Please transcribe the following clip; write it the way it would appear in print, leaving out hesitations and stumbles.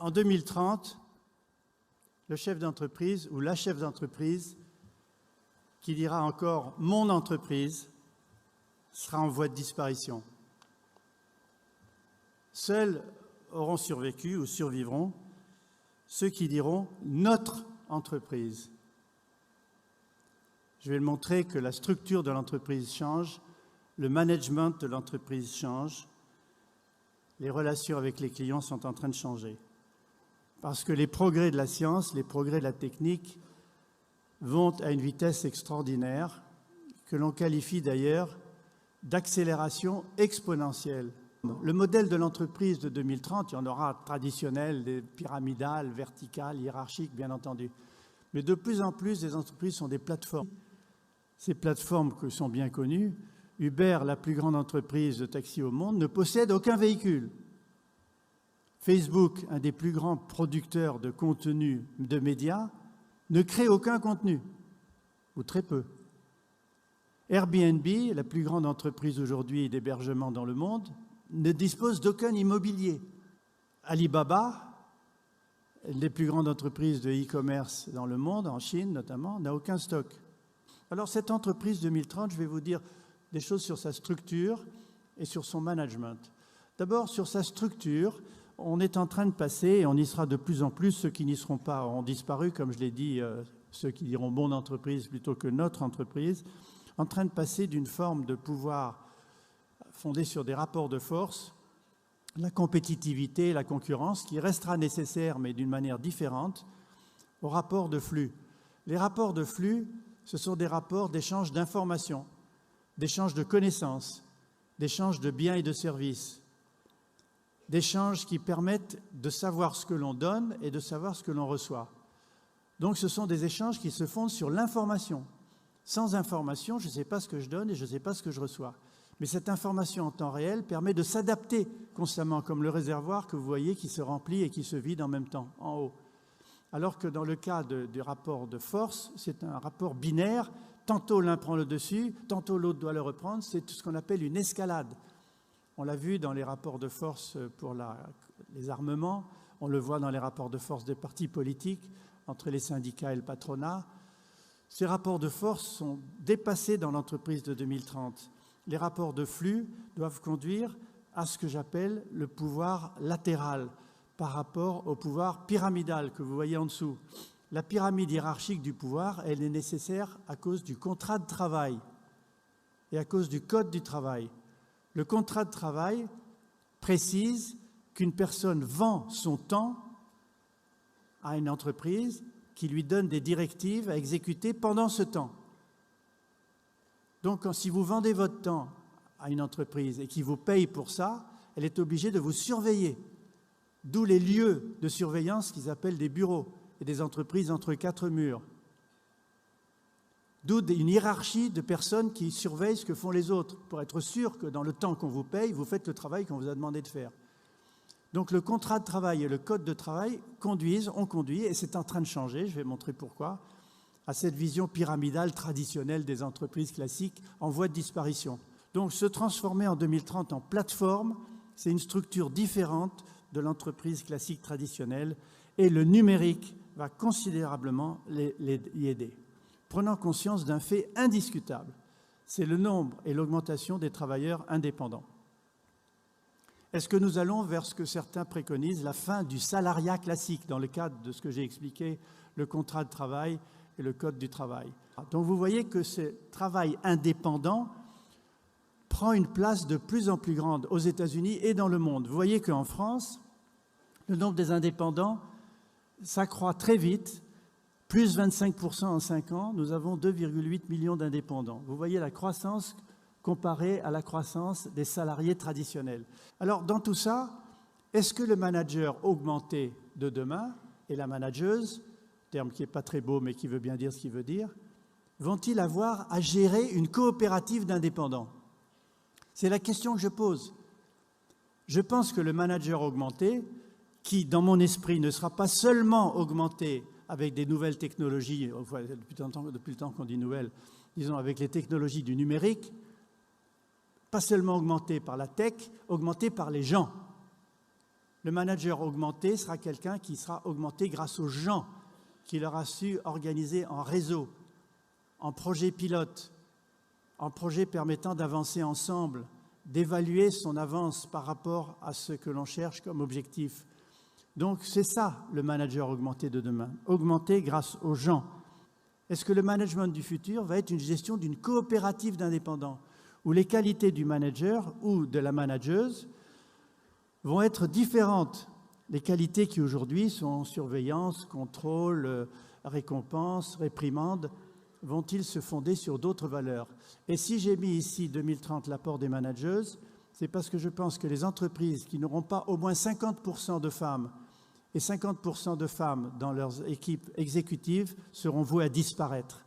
en 2030, le chef d'entreprise ou la chef d'entreprise qui dira encore « mon entreprise » sera en voie de disparition. Seuls auront survécu ou survivront ceux qui diront « notre entreprise ». Je vais le montrer que la structure de l'entreprise change, le management de l'entreprise change, les relations avec les clients sont en train de changer. Parce que les progrès de la science, les progrès de la technique vont à une vitesse extraordinaire, que l'on qualifie d'ailleurs d'accélération exponentielle. Le modèle de l'entreprise de 2030, il y en aura traditionnel, des pyramidales, verticales, hiérarchiques, bien entendu. Mais de plus en plus, les entreprises sont des plateformes. Ces plateformes que sont bien connues, Uber, la plus grande entreprise de taxi au monde, ne possède aucun véhicule. Facebook, un des plus grands producteurs de contenu de médias, ne crée aucun contenu, ou très peu. Airbnb, la plus grande entreprise aujourd'hui d'hébergement dans le monde, ne dispose d'aucun immobilier. Alibaba, une des plus grandes entreprises de e-commerce dans le monde, en Chine notamment, n'a aucun stock. Alors cette entreprise 2030, je vais vous dire des choses sur sa structure et sur son management. D'abord, sur sa structure, on est en train de passer, et on y sera de plus en plus, ceux qui n'y seront pas auront disparu, comme je l'ai dit, ceux qui diront « mon entreprise » plutôt que « notre entreprise », en train de passer d'une forme de pouvoir fondée sur des rapports de force, la compétitivité, la concurrence, qui restera nécessaire, mais d'une manière différente, aux rapports de flux. Les rapports de flux, ce sont des rapports d'échange d'informations, d'échange de connaissances, d'échange de biens et de services, d'échanges qui permettent de savoir ce que l'on donne et de savoir ce que l'on reçoit. Donc ce sont des échanges qui se fondent sur l'information. Sans information, je ne sais pas ce que je donne et je ne sais pas ce que je reçois. Mais cette information en temps réel permet de s'adapter constamment, comme le réservoir que vous voyez qui se remplit et qui se vide en même temps, en haut. Alors que dans le cas du rapport de force, c'est un rapport binaire, tantôt l'un prend le dessus, tantôt l'autre doit le reprendre, c'est ce qu'on appelle une escalade. On l'a vu dans les rapports de force pour les armements, on le voit dans les rapports de force des partis politiques, entre les syndicats et le patronat. Ces rapports de force sont dépassés dans l'entreprise de 2030. Les rapports de flux doivent conduire à ce que j'appelle le pouvoir latéral par rapport au pouvoir pyramidal que vous voyez en dessous. La pyramide hiérarchique du pouvoir, elle est nécessaire à cause du contrat de travail et à cause du code du travail. Le contrat de travail précise qu'une personne vend son temps à une entreprise qui lui donne des directives à exécuter pendant ce temps. Donc, si vous vendez votre temps à une entreprise et qui vous paye pour ça, elle est obligée de vous surveiller. D'où les lieux de surveillance qu'ils appellent des bureaux et des entreprises entre quatre murs. D'où une hiérarchie de personnes qui surveillent ce que font les autres pour être sûr que dans le temps qu'on vous paye, vous faites le travail qu'on vous a demandé de faire. Donc le contrat de travail et le code de travail ont conduit, et c'est en train de changer, je vais montrer pourquoi, à cette vision pyramidale traditionnelle des entreprises classiques en voie de disparition. Donc se transformer en 2030 en plateforme, c'est une structure différente de l'entreprise classique traditionnelle et le numérique va considérablement y aider. Prenant conscience d'un fait indiscutable, c'est le nombre et l'augmentation des travailleurs indépendants. Est-ce que nous allons vers ce que certains préconisent, la fin du salariat classique, dans le cadre de ce que j'ai expliqué, le contrat de travail et le code du travail? Donc vous voyez que ce travail indépendant prend une place de plus en plus grande aux États-Unis et dans le monde. Vous voyez qu'en France, le nombre des indépendants s'accroît très vite, plus 25% en 5 ans, nous avons 2,8 millions d'indépendants. Vous voyez la croissance comparée à la croissance des salariés traditionnels. Alors, dans tout ça, est-ce que le manager augmenté de demain et la manageuse, terme qui n'est pas très beau mais qui veut bien dire ce qu'il veut dire, vont-ils avoir à gérer une coopérative d'indépendants? C'est la question que je pose. Je pense que le manager augmenté, qui, dans mon esprit, ne sera pas seulement augmenté avec des nouvelles technologies, depuis le temps qu'on dit nouvelles, disons avec les technologies du numérique, pas seulement augmenté par la tech, augmenté par les gens. Le manager augmenté sera quelqu'un qui sera augmenté grâce aux gens qu'il aura su organiser en réseau, en projet pilote, en projet permettant d'avancer ensemble, d'évaluer son avance par rapport à ce que l'on cherche comme objectif. Donc c'est ça le manager augmenté de demain, augmenté grâce aux gens. Est-ce que le management du futur va être une gestion d'une coopérative d'indépendants où les qualités du manager ou de la manageuse vont être différentes. Les qualités qui aujourd'hui sont surveillance, contrôle, récompense, réprimande, vont-ils se fonder sur d'autres valeurs? Et si j'ai mis ici 2030 l'apport des manageuses, c'est parce que je pense que les entreprises qui n'auront pas au moins 50% de femmes et 50% de femmes dans leurs équipes exécutives seront vouées à disparaître.